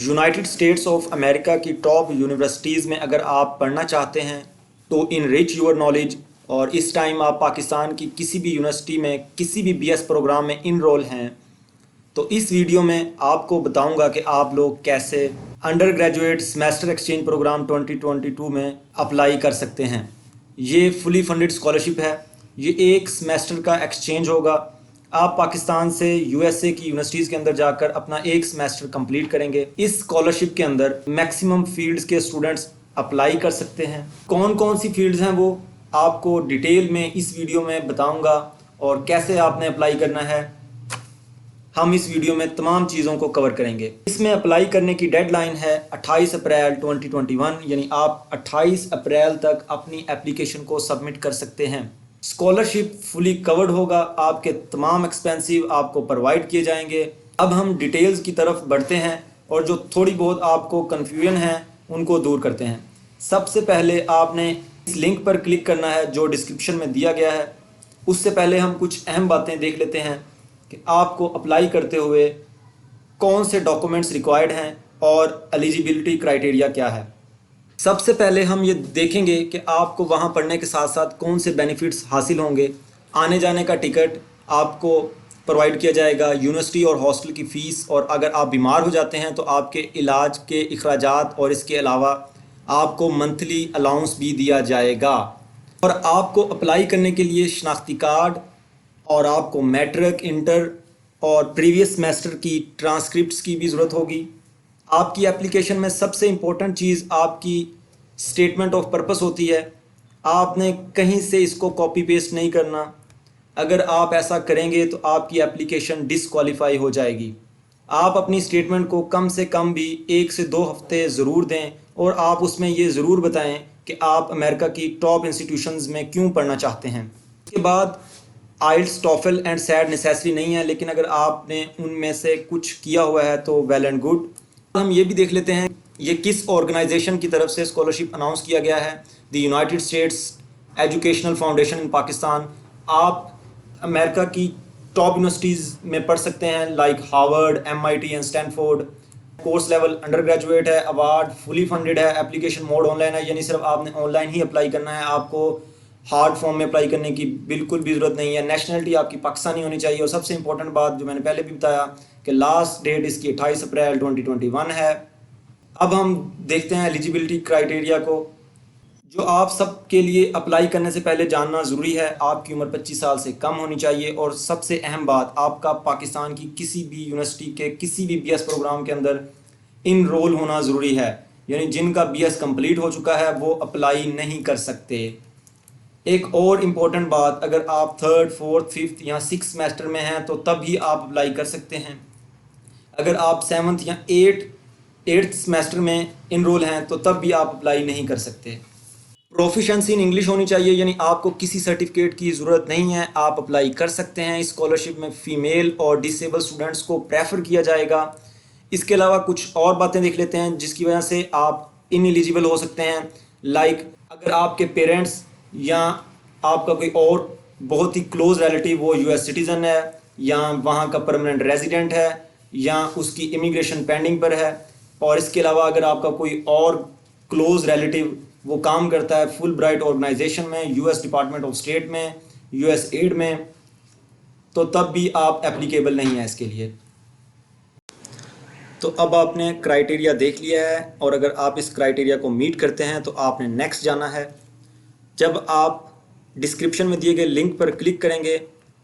United states of America की top universities में अगर आप पढ़ना चाहते हैं तो इनरिच योर नॉलेज, और इस टाइम आप पाकिस्तान की किसी भी यूनिवर्सिटी में किसी भी बीएस प्रोग्राम में इनरोल हैं, तो इस वीडियो में आपको बताऊंगा कि आप लोग कैसे undergraduate semester exchange programme 2022 में अप्लाई कर सकते हैं। ये फुली फंडेड स्कॉलरशिप है। ये एक सेमेस्टर का एक्सचेंज होगा। आप पाकिस्तान से यूएसए की यूनिवर्सिटीज़ के अंदर जाकर अपना एक सेमेस्टर कंप्लीट करेंगे। इस स्कॉलरशिप के अंदर मैक्सिमम फील्ड्स के स्टूडेंट्स अप्लाई कर सकते हैं। कौन कौन सी फील्ड्स हैं वो आपको डिटेल में इस वीडियो में बताऊंगा, और कैसे आपने अप्लाई करना है हम इस वीडियो में तमाम चीज़ों को कवर करेंगे। इसमें अप्लाई करने की डेडलाइन है 28 अप्रैल 2021, यानी आप 28 अप्रैल तक अपनी एप्लीकेशन को सबमिट कर सकते हैं। स्कॉलरशिप फुली कवर्ड होगा, आपके तमाम एक्सपेंसिव आपको प्रोवाइड किए जाएंगे। अब हम डिटेल्स की तरफ बढ़ते हैं और जो थोड़ी बहुत आपको कन्फ्यूजन है उनको दूर करते हैं। सबसे पहले आपने इस लिंक पर क्लिक करना है जो डिस्क्रिप्शन में दिया गया है। उससे पहले हम कुछ अहम बातें देख लेते हैं कि आपको अप्लाई करते हुए कौन से डॉक्यूमेंट्स रिक्वायर्ड हैं और एलिजिबिलिटी क्राइटेरिया क्या है। सबसे पहले हम ये देखेंगे कि आपको वहाँ पढ़ने के साथ साथ कौन से बेनिफिट्स हासिल होंगे। आने जाने का टिकट आपको प्रोवाइड किया जाएगा, यूनिवर्सिटी और हॉस्टल की फ़ीस, और अगर आप बीमार हो जाते हैं तो आपके इलाज के अखराजात, और इसके अलावा आपको मंथली अलाउंस भी दिया जाएगा। और आपको अप्लाई करने के लिए शनाख्ती कार्ड, और आपको मैट्रिक, इंटर और प्रीवियस सेमेस्टर की ट्रांसक्रिप्ट्स की भी ज़रूरत होगी। आपकी एप्लीकेशन में सबसे इम्पोर्टेंट चीज़ आपकी स्टेटमेंट ऑफ पर्पस होती है। आपने कहीं से इसको कॉपी पेस्ट नहीं करना। अगर आप ऐसा करेंगे तो आपकी एप्लीकेशन डिसक्वालीफाई हो जाएगी। आप अपनी स्टेटमेंट को कम से कम भी 1 से 2 हफ्ते ज़रूर दें, और आप उसमें ये ज़रूर बताएं कि आप अमेरिका की टॉप इंस्टीट्यूशंस में क्यों पढ़ना चाहते हैं। उसके बाद आइल्स, टॉफल एंड सैड नेसेसरी नहीं है, लेकिन अगर आपने उनमें से कुछ किया हुआ है तो वेल एंड गुड। हम ये भी देख लेते हैं ये किस ऑर्गेनाइजेशन की तरफ से स्कॉलरशिप अनाउंस किया गया है। The United states educational foundation इन पाकिस्तान। आप अमेरिका की टॉप यूनिवर्सिटीज़ में पढ़ सकते हैं like Harvard, MIT and Stanford. Course level under graduate है, अवार्ड फुली फंडेड है, एप्लीकेशन मोड ऑनलाइन है, यानी सिर्फ आपने ऑनलाइन ही अप्लाई करना है। आपको हार्ड फॉर्म में अप्लाई करने की बिल्कुल भी ज़रूरत नहीं है। नेशनलिटी आपकी पाकिस्तानी होनी चाहिए, और सबसे इंपॉर्टेंट बात जो मैंने पहले भी बताया कि लास्ट डेट इसकी 28 अप्रैल 2021 है। अब हम देखते हैं एलिजिबिलिटी क्राइटेरिया को, जो आप सब के लिए अप्लाई करने से पहले जानना ज़रूरी है। आपकी उम्र 25 साल से कम होनी चाहिए, और सबसे अहम बात, आपका पाकिस्तान की किसी भी यूनिवर्सिटी के किसी भी BS प्रोग्राम के अंदर इनरोल होना ज़रूरी है। यानी जिनका BS कंप्लीट हो चुका है वो अप्लाई नहीं कर सकते। एक और इम्पोर्टेंट बात, अगर आप 3rd, 4th, 5th या 6th सेमेस्टर में हैं तो तब ही आप अप्लाई कर सकते हैं। अगर आप 7th या 8th सेमेस्टर में इनरोल हैं तो तब भी आप अप्लाई नहीं कर सकते। प्रोफिशेंसी इन इंग्लिश होनी चाहिए, यानी आपको किसी सर्टिफिकेट की ज़रूरत नहीं है, आप अप्लाई कर सकते हैं। इस स्कॉलरशिप में फ़ीमेल और डिसेबल स्टूडेंट्स को प्रेफर किया जाएगा। इसके अलावा कुछ और बातें देख लेते हैं जिसकी वजह से आप इनएलिजिबल हो सकते हैं। लाइक अगर आपके पेरेंट्स या आपका कोई और बहुत ही क्लोज रिलेटिव वो US सिटीज़न है, या वहाँ का परमानेंट रेजिडेंट है, या उसकी इमिग्रेशन पेंडिंग पर है, और इसके अलावा अगर आपका कोई और क्लोज रिलेटिव वो काम करता है फुल ब्राइट ऑर्गेनाइजेशन में, US डिपार्टमेंट ऑफ स्टेट में, USAID में, तो तब भी आप एप्लीकेबल नहीं है इसके लिए। तो अब आपने क्राइटेरिया देख लिया है, और अगर आप इस क्राइटेरिया को मीट करते हैं तो आपने नेक्स्ट जाना है। जब आप डिस्क्रिप्शन में दिए गए लिंक पर क्लिक करेंगे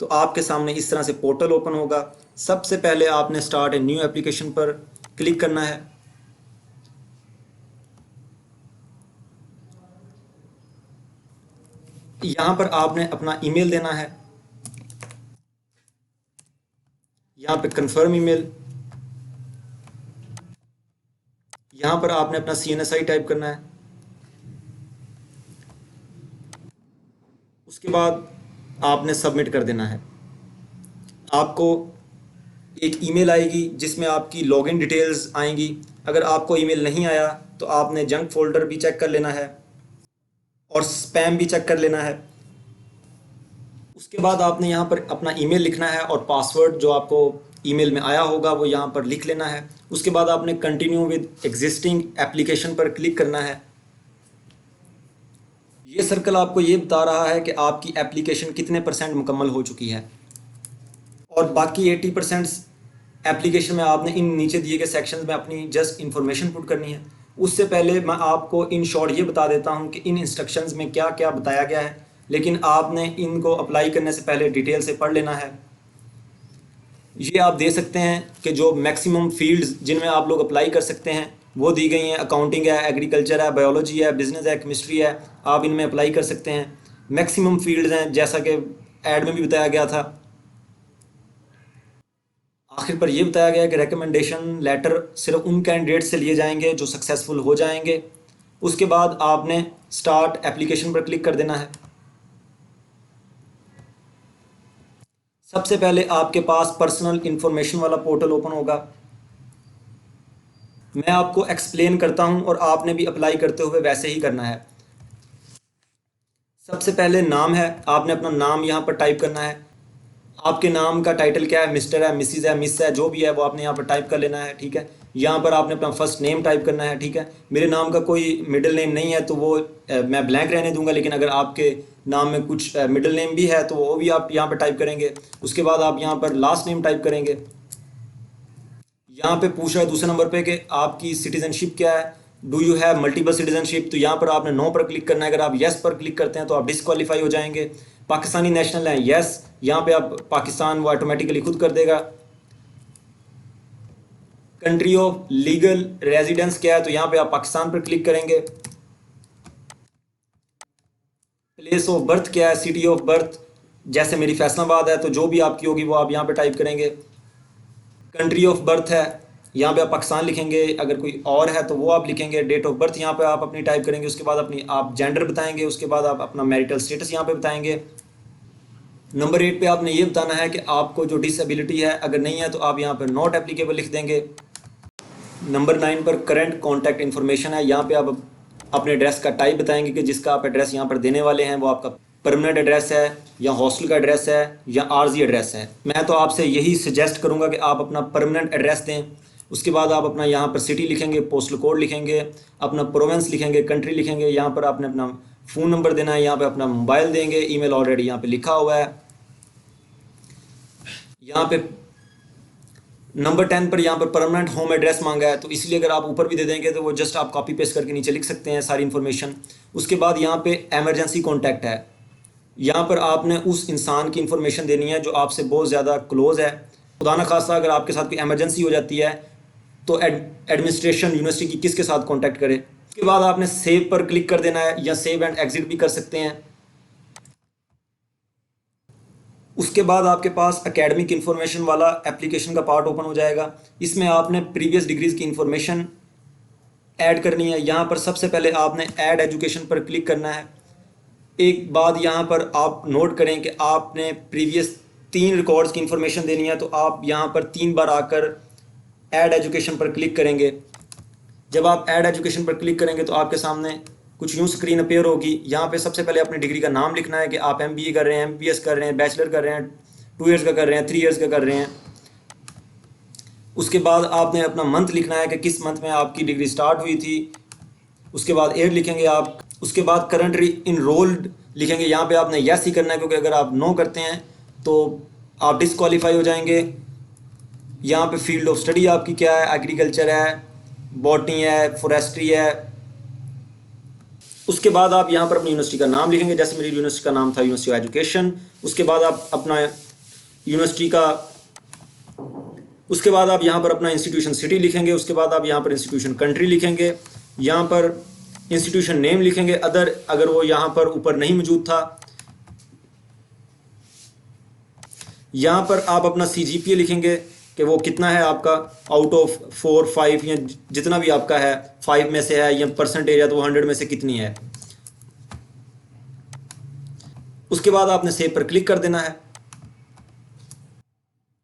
तो आपके सामने इस तरह से पोर्टल ओपन होगा। सबसे पहले आपने स्टार्ट ए न्यू एप्लीकेशन पर क्लिक करना है। यहाँ पर आपने अपना ईमेल देना है, यहाँ पे कंफर्म ईमेल, यहाँ पर आपने अपना CNSI टाइप करना है। उसके बाद आपने सबमिट कर देना है। आपको एक ईमेल आएगी जिसमें आपकी लॉगिन डिटेल्स आएंगी। अगर आपको ईमेल नहीं आया तो आपने जंक फोल्डर भी चेक कर लेना है, और स्पैम भी चेक कर लेना है। उसके बाद आपने यहाँ पर अपना ईमेल लिखना है, और पासवर्ड जो आपको ईमेल में आया होगा वो यहाँ पर लिख लेना है। उसके बाद आपने कंटिन्यू विद एग्जिस्टिंग एप्लीकेशन पर क्लिक करना है। ये सर्कल आपको ये बता रहा है कि आपकी एप्लीकेशन कितने % मुकम्मल हो चुकी है, और बाकी 80% एप्लीकेशन में आपने इन नीचे दिए गए सेक्शंस में अपनी जस्ट इंफॉर्मेशन पुट करनी है। उससे पहले मैं आपको इन शॉर्ट ये बता देता हूँ कि इन इंस्ट्रक्शंस में क्या क्या बताया गया है, लेकिन आपने इनको अप्लाई करने से पहले डिटेल से पढ़ लेना है। ये आप दे सकते हैं कि जो मैक्सिमम फील्ड्स जिनमें आप लोग अप्लाई कर सकते हैं वो दी गई हैं। अकाउंटिंग है, एग्रीकल्चर है, बायोलॉजी है, बिजनेस है, केमिस्ट्री है, आप इनमें अप्लाई कर सकते हैं। मैक्सिमम फील्ड्स हैं जैसा कि ऐड में भी बताया गया था। आखिर पर यह बताया गया है कि रिकमेंडेशन लेटर सिर्फ उन कैंडिडेट से लिए जाएंगे जो सक्सेसफुल हो जाएंगे। उसके बाद आपने स्टार्ट एप्लीकेशन पर क्लिक कर देना है। सबसे पहले आपके पास पर्सनल इंफॉर्मेशन वाला पोर्टल ओपन होगा। मैं आपको एक्सप्लेन करता हूं और आपने भी अप्लाई करते हुए वैसे ही करना है। सबसे पहले नाम है, आपने अपना नाम यहाँ पर टाइप करना है। आपके नाम का टाइटल क्या है, मिस्टर है, मिसिज़ है, मिस है, जो भी है वो आपने यहाँ पर टाइप कर लेना है, ठीक है। यहाँ पर आपने अपना फर्स्ट नेम टाइप करना है, ठीक है। मेरे नाम का कोई मिडिल नेम नहीं है तो वो मैं ब्लैंक रहने दूंगा, लेकिन अगर आपके नाम में कुछ मिडिल नेम भी है तो वो भी आप यहाँ पर टाइप करेंगे। उसके बाद आप यहाँ पर लास्ट नेम टाइप करेंगे। यहाँ पे पूछ रहा है दूसरे नंबर पे कि आपकी सिटीजनशिप क्या है, do you have multiple citizenship, तो यहाँ पर आपने नो पर क्लिक करना है। अगर आप येस पर क्लिक करते हैं तो आप डिस्क्वालीफाई हो जाएंगे। पाकिस्तानी नेशनल हैं, येस, यहाँ पे आप पाकिस्तान वो ऑटोमेटिकली खुद कर देगा। कंट्री ऑफ लीगल रेजिडेंस क्या है, तो यहाँ पे आप पाकिस्तान पर क्लिक करेंगे। प्लेस ऑफ बर्थ क्या है, सिटी ऑफ बर्थ, जैसे मेरी फैसलाबाद है तो जो भी आपकी होगी वो आप यहाँ पे टाइप करेंगे। कंट्री ऑफ बर्थ है, यहाँ पे आप पाकिस्तान लिखेंगे, अगर कोई और है तो वो आप लिखेंगे। डेट ऑफ बर्थ यहाँ पे आप अपनी टाइप करेंगे। उसके बाद अपनी आप जेंडर बताएंगे। उसके बाद आप अपना मैरिटल स्टेटस यहाँ पे बताएंगे। नंबर 8 पे आपने ये बताना है कि आपको जो डिसेबिलिटी है अगर नहीं है तो आप यहाँ पर नॉट एप्लीकेबल लिख देंगे। नंबर 9 पर करंट कॉन्टैक्ट इन्फॉर्मेशन है, यहाँ पे आप अपने एड्रेस का टाइप बताएंगे कि जिसका आप एड्रेस यहाँ पर देने वाले हैं वो आपका परमानेंट एड्रेस है या हॉस्टल का एड्रेस है या आर्जी एड्रेस है। मैं तो आपसे यही सजेस्ट करूँगा कि आप अपना परमानेंट एड्रेस दें। उसके बाद आप अपना यहाँ पर सिटी लिखेंगे, पोस्टल कोड लिखेंगे, अपना प्रोविंस लिखेंगे, कंट्री लिखेंगे। यहाँ पर आपने अपना फ़ोन नंबर देना है, यहाँ पे अपना मोबाइल देंगे, ईमेल ऑलरेडी यहाँ पे लिखा हुआ है। यहाँ पे नंबर 10 पर यहाँ पर परमानेंट होम एड्रेस मांगा है, तो इसलिए अगर आप ऊपर भी दे देंगे तो वो जस्ट आप कॉपी पेस्ट करके नीचे लिख सकते हैं सारी इन्फॉर्मेशन। उसके बाद यहाँ पे एमरजेंसी कॉन्टैक्ट है, यहाँ पर आपने उस इंसान की इन्फॉर्मेशन देनी है जो आपसे बहुत ज़्यादा क्लोज़ है। खुदा न खास्ता अगर आपके साथ कोई एमरजेंसी हो जाती है तो एडमिनिस्ट्रेशन यूनिवर्सिटी की किसके साथ कॉन्टैक्ट करे। उसके बाद आपने सेव पर क्लिक कर देना है या सेव एंड एग्जिट भी कर सकते हैं। उसके बाद आपके पास एकेडमिक इन्फॉर्मेशन वाला एप्लीकेशन का पार्ट ओपन हो जाएगा। इसमें आपने प्रीवियस डिग्रीज़ की इन्फॉर्मेशन ऐड करनी है। यहाँ पर सबसे पहले आपने ऐड एजुकेशन पर क्लिक करना है। एक बात यहाँ पर आप नोट करें कि आपने प्रीवियस 3 रिकॉर्ड्स की इन्फॉर्मेशन देनी है, तो आप यहाँ पर 3 बार आकर ऐड एजुकेशन पर क्लिक करेंगे। जब आप ऐड एजुकेशन पर क्लिक करेंगे तो आपके सामने कुछ यूँ स्क्रीन अपेयर होगी। यहाँ पे सबसे पहले अपनी डिग्री का नाम लिखना है कि आप MBA कर रहे हैं, MBS कर रहे हैं, बैचलर कर रहे हैं, 2 ईयर्स का कर रहे हैं, 3 ईयर्स का कर रहे हैं। उसके बाद आपने अपना मंथ लिखना है कि किस मंथ में आपकी डिग्री स्टार्ट हुई थी। उसके बाद ईयर लिखेंगे आप। उसके बाद करंटली इनरोल्ड लिखेंगे। यहाँ पे आपने यस ही करना है, क्योंकि अगर आप नो करते हैं तो आप डिस्क्वालीफाई हो जाएंगे। यहाँ पे फील्ड ऑफ स्टडी आपकी क्या है, एग्रीकल्चर है, बॉटनी है, फॉरेस्ट्री है। उसके बाद आप यहाँ पर अपनी यूनिवर्सिटी का नाम लिखेंगे, जैसे मेरी यूनिवर्सिटी का नाम था यूनिवर्सिटी ऑफ एजुकेशन। उसके बाद आप अपना यूनिवर्सिटी का उसके बाद आप यहाँ पर अपना इंस्टीट्यूशन सिटी लिखेंगे। उसके बाद आप यहाँ पर इंस्टीट्यूशन कंट्री लिखेंगे। यहाँ पर इंस्टीट्यूशन नेम लिखेंगे, अदर अगर वो यहाँ पर ऊपर नहीं मौजूद था। यहाँ पर आप अपना CGPA लिखेंगे कि वो कितना है आपका, आउट ऑफ 4, 5 या जितना भी आपका है, 5 में से है या परसेंटेज है तो वो 100 में से कितनी है। उसके बाद आपने सेव पर क्लिक कर देना है।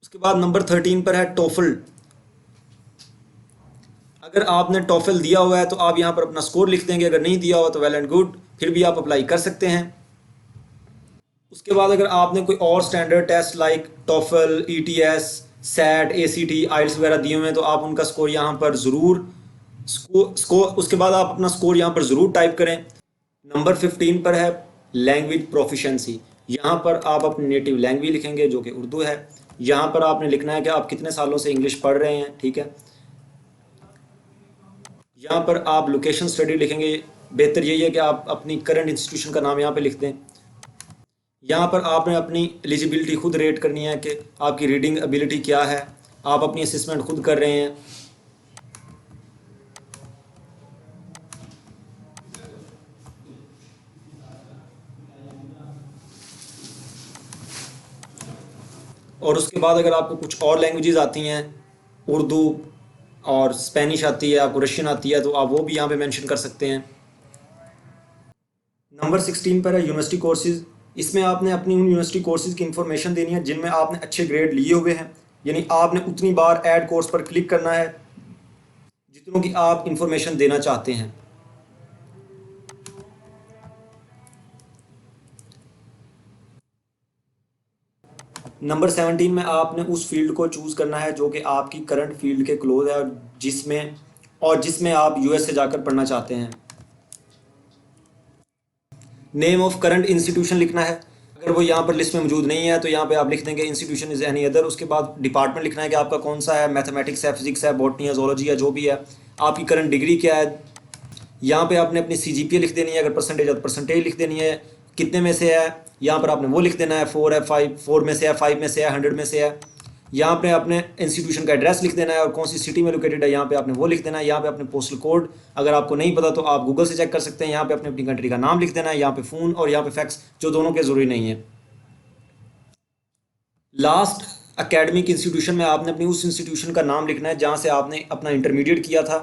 उसके बाद नंबर 13 पर है टोफल। अगर आपने टोफल दिया हुआ है तो आप यहाँ पर अपना स्कोर लिख देंगे, अगर नहीं दिया हुआ तो वेल एंड गुड, फिर भी आप अप्लाई कर सकते हैं। उसके बाद अगर आपने कोई और standard test like TOEFL, ETS SAT, ACT, IELTS वगैरह दिए हुए हैं तो आप उनका स्कोर यहाँ पर ज़रूर स्कोर उसके बाद आप अपना स्कोर यहाँ पर ज़रूर टाइप करें। नंबर 15 पर है लैंग्वेज प्रोफिशेंसी। यहाँ पर आप अपनी नेटिव लैंग्वेज लिखेंगे जो कि उर्दू है। यहाँ पर आपने लिखना है कि आप कितने सालों से इंग्लिश पढ़ रहे हैं, ठीक है। यहाँ पर आप लोकेशन स्टडी लिखेंगे। बेहतर यही है कि आप अपनी करंट इंस्टीट्यूशन का नाम यहाँ पे लिख दें। यहाँ पर आपने अपनी एलिजिबिलिटी खुद रेट करनी है कि आपकी रीडिंग एबिलिटी क्या है। आप अपनी असेसमेंट खुद कर रहे हैं। और उसके बाद अगर आपको कुछ और लैंग्वेजेस आती हैं, उर्दू और स्पेनिश आती है, आपको रशियन आती है, तो आप वो भी यहाँ पे मेंशन कर सकते हैं। नंबर 16 पर है यूनिवर्सिटी कोर्सेज। इसमें आपने अपनी उन यूनिवर्सिटी कोर्सेज की इन्फॉर्मेशन देनी है जिनमें आपने अच्छे ग्रेड लिए हुए हैं। यानी आपने उतनी बार ऐड कोर्स पर क्लिक करना है जितनों की आप इंफॉर्मेशन देना चाहते हैं। नंबर 17 में आपने उस फील्ड को चूज़ करना है जो कि आपकी करंट फील्ड के क्लोज है और जिसमें आप US से जाकर पढ़ना चाहते हैं। नेम ऑफ करंट इंस्टीट्यूशन लिखना है। अगर वो यहाँ पर लिस्ट में मौजूद नहीं है तो यहाँ पे आप लिख देंगे इंस्टीट्यूशन इज़ एनी अदर। उसके बाद डिपार्टमेंट लिखना है कि आपका कौन सा है, मैथमेटिक्स है, फिजिक्स है, बॉटनी है, जोलॉजी है, जो भी है। आपकी करंट डिग्री क्या है। यहाँ पे आपने अपनी CGPA लिख देनी है। अगर परसेंटेज है तो परसेंटेज लिख देनी है, कितने में से है। यहाँ पर आपने वो लिख देना है 4 है, 4 में से है, 5 में से है, 100 में से है। यहाँ पे आपने इंस्टीट्यूशन का एड्रेस लिख देना है और कौन सी सिटी में लोकेटेड है यहाँ पे आपने वो लिख देना है। यहाँ पे अपने पोस्टल कोड, अगर आपको नहीं पता तो आप गूगल से चेक कर सकते हैं। यहाँ पे अपनी कंट्री का नाम लिख देना है। यहाँ पे फ़ोन और यहाँ पे फैक्स, जो दोनों के ज़रूरी नहीं है। लास्ट एकेडमिक इंस्टीट्यूशन में आपने अपनी उस इंस्टीट्यूशन का नाम लिखना है जहाँ से आपने अपना इंटरमीडिएट किया था।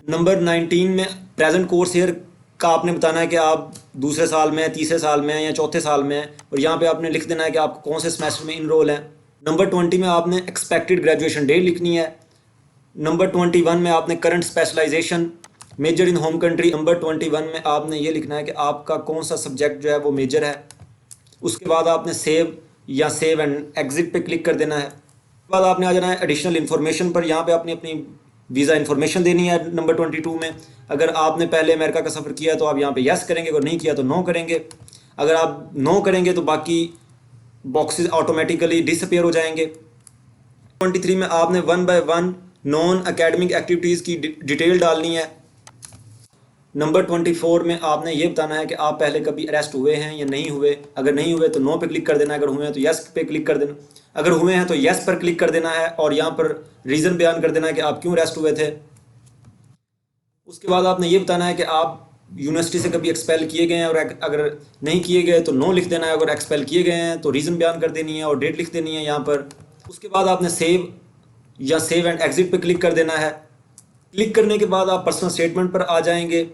नंबर 19 में प्रेजेंट कोर्स ईयर का आपने बताना है कि आप दूसरे साल में, तीसरे साल में या चौथे साल में हैं और यहाँ पे आपने लिख देना है कि आप कौन से सेमेस्टर में इनरोल हैं। नंबर 20 में आपने एक्सपेक्टेड ग्रेजुएशन डेट लिखनी है। नंबर 21 में आपने current specialisation, measure in home country. Number 21 में आपने ये लिखना है कि आपका कौन सा सब्जेक्ट जो है वो मेजर है। उसके बाद आपने सेव या सेव एंड एग्जिट पे क्लिक कर देना है। उसके बाद आपने आ जाना है एडिशनल इन्फॉर्मेशन पर। यहाँ पे आपने अपनी वीज़ा इन्फॉर्मेशन देनी है। नंबर 22 में अगर आपने पहले अमेरिका का सफ़र किया तो आप यहाँ पे यस करेंगे, अगर नहीं किया तो नो करेंगे। अगर आप नो करेंगे तो बाकी बॉक्सेस ऑटोमेटिकली डिसअपेयर हो जाएंगे। 23 में आपने 1 बाय 1 नॉन एकेडमिक एक्टिविटीज़ की डिटेल डालनी है। नंबर 24 में आपने ये बताना है कि आप पहले कभी अरेस्ट हुए हैं या नहीं हुए। अगर नहीं हुए तो नो पे क्लिक कर देना है, अगर हुए हैं तो यस पे क्लिक कर देना। अगर हुए हैं तो यस पर क्लिक कर देना है और यहाँ पर रीज़न बयान कर देना है कि आप क्यों अरेस्ट हुए थे। उसके बाद आपने ये बताना है कि आप यूनिवर्सिटी से कभी एक्सपेल किए गए हैं और अगर नहीं किए गए तो नो लिख देना है। अगर एक्सपेल किए गए हैं तो रीज़न बयान कर देनी है और डेट लिख देनी है यहाँ पर। उसके बाद आपने सेव या सेव एंड एग्जिट पे क्लिक कर देना है। क्लिक करने के बाद आप पर्सनल स्टेटमेंट पर आ जाएंगे।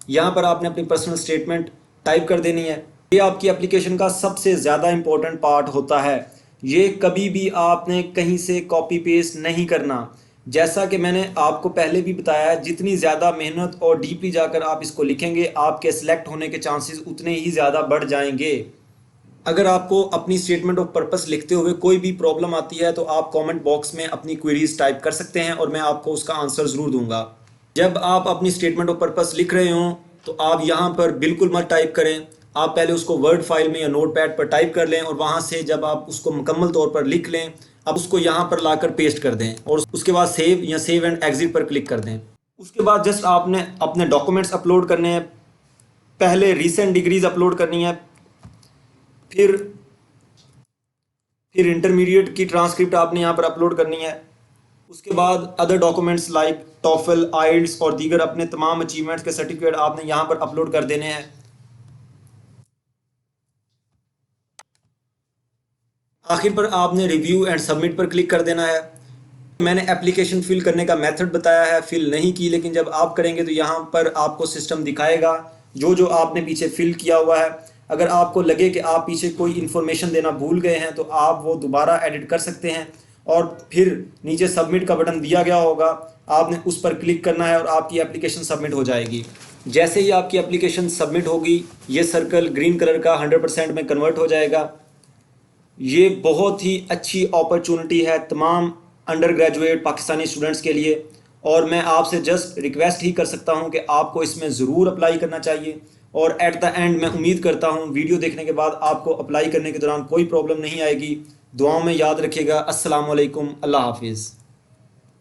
यहाँ पर आपने अपनी पर्सनल स्टेटमेंट टाइप कर देनी है। ये आपकी एप्लीकेशन का सबसे ज़्यादा इम्पोर्टेंट पार्ट होता है। ये कभी भी आपने कहीं से कॉपी पेस्ट नहीं करना। जैसा कि मैंने आपको पहले भी बताया, जितनी ज़्यादा मेहनत और डीपली जाकर आप इसको लिखेंगे, आपके सिलेक्ट होने के चांसेस उतने ही ज़्यादा बढ़ जाएंगे। अगर आपको अपनी स्टेटमेंट ऑफ पर्पस लिखते हुए कोई भी प्रॉब्लम आती है तो आप कमेंट बॉक्स में अपनी क्वेरीज टाइप कर सकते हैं और मैं आपको उसका आंसर ज़रूर दूंगा। जब आप अपनी स्टेटमेंट ऑफ पर्पस लिख रहे हों तो आप यहाँ पर बिल्कुल मत टाइप करें। आप पहले उसको वर्ड फाइल में या नोट पैड पर टाइप कर लें और वहाँ से जब आप उसको मुकम्मल तौर पर लिख लें, अब उसको यहाँ पर लाकर पेस्ट कर दें और उसके बाद सेव या सेव एंड एग्जिट पर क्लिक कर दें। उसके बाद जस्ट आपने अपने डॉक्यूमेंट्स अपलोड करने हैं। पहले रीसेंट डिग्रीज अपलोड करनी है, फिर इंटरमीडिएट की ट्रांसक्रिप्ट आपने यहाँ पर अपलोड करनी है। उसके बाद अदर डॉक्यूमेंट्स लाइक टॉफल, आइल्स और दीगर अपने तमाम अचीवमेंट्स के सर्टिफिकेट आपने यहाँ पर अपलोड कर देने हैं। आखिर पर आपने रिव्यू एंड सबमिट पर क्लिक कर देना है। मैंने एप्लीकेशन फिल करने का मेथड बताया है, फिल नहीं की, लेकिन जब आप करेंगे तो यहाँ पर आपको सिस्टम दिखाएगा जो जो आपने पीछे फिल किया हुआ है। अगर आपको लगे कि आप पीछे कोई इन्फॉर्मेशन देना भूल गए हैं तो आप वो दोबारा एडिट कर सकते हैं और फिर नीचे सबमिट का बटन दिया गया होगा, आपने उस पर क्लिक करना है और आपकी एप्लीकेशन सबमिट हो जाएगी। जैसे ही आपकी एप्लीकेशन सबमिट होगी, ये सर्कल ग्रीन कलर का 100% में कन्वर्ट हो जाएगा। ये बहुत ही अच्छी अपॉर्चुनिटी है तमाम अंडर ग्रेजुएट पाकिस्तानी स्टूडेंट्स के लिए, और मैं आपसे जस्ट रिक्वेस्ट ही कर सकता हूँ कि आपको इसमें ज़रूर अप्लाई करना चाहिए। और एट द एंड मैं उम्मीद करता हूँ वीडियो देखने के बाद आपको अप्लाई करने के दौरान कोई प्रॉब्लम नहीं आएगी। दुआओं में याद रखिएगा। अस्सलाम वालेकुम, अल्लाह हाफिज़।